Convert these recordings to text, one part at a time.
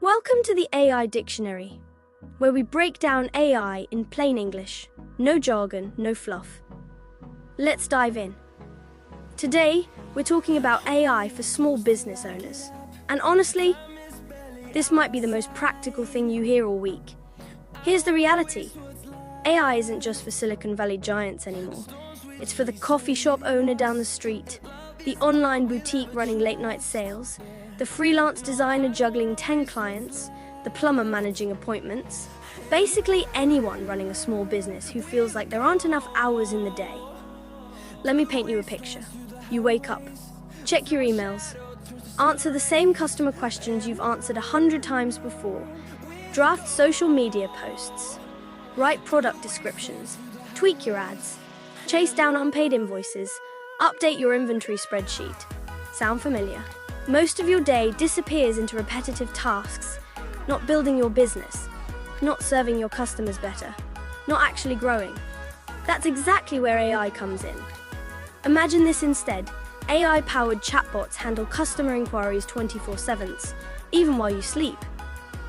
Welcome to the AI Dictionary, where we break down AI in plain English. No jargon, no fluff. Let's dive in. Today, we're talking about AI for small business owners. And honestly, this might be the most practical thing you hear all week. Here's the reality. AI isn't just for Silicon Valley giants anymore. It's for the coffee shop owner down the street, the online boutique running late-night sales, the freelance designer juggling 10 clients, the plumber managing appointments, basically anyone running a small business who feels like there aren't enough hours in the day. Let me paint you a picture. You wake up, check your emails, answer the same customer questions you've answered 100 times before, draft social media posts, write product descriptions, tweak your ads, chase down unpaid invoices, update your inventory spreadsheet. Sound familiar? Most of your day disappears into repetitive tasks, not building your business, not serving your customers better, not actually growing. That's exactly where AI comes in. Imagine this instead. AI-powered chatbots handle customer inquiries 24/7, even while you sleep.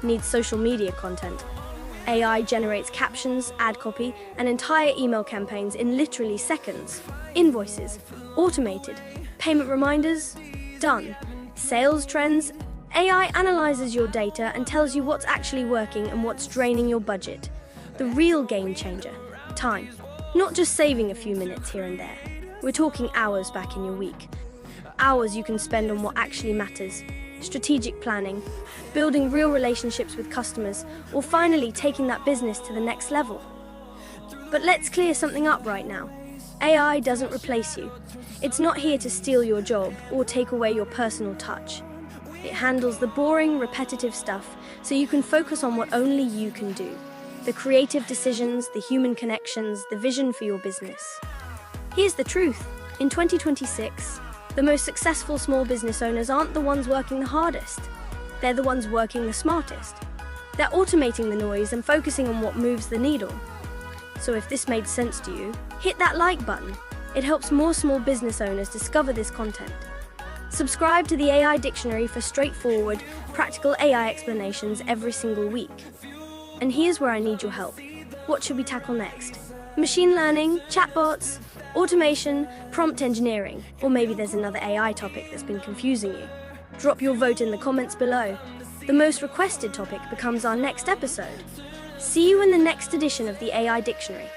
Need social media content. AI generates captions, ad copy, and entire email campaigns in literally seconds. Invoices, automated. Payment reminders, done. Sales trends, AI analyzes your data and tells you what's actually working and what's draining your budget. The real game changer, time. Not just saving a few minutes here and there. We're talking hours back in your week. Hours you can spend on what actually matters. Strategic planning, building real relationships with customers, or finally taking that business to the next level. But let's clear something up right now. AI doesn't replace you. It's not here to steal your job or take away your personal touch. It handles the boring, repetitive stuff so you can focus on what only you can do. The creative decisions, the human connections, the vision for your business. Here's the truth. In 2026, the most successful small business owners aren't the ones working the hardest. They're the ones working the smartest. They're automating the noise and focusing on what moves the needle. So if this made sense to you, hit that like button. It helps more small business owners discover this content. Subscribe to the AI Dictionary for straightforward, practical AI explanations every single week. And here's where I need your help. What should we tackle next? Machine learning, chatbots, automation, prompt engineering, or maybe there's another AI topic that's been confusing you. Drop your vote in the comments below. The most requested topic becomes our next episode. See you in the next edition of the AI Dictionary.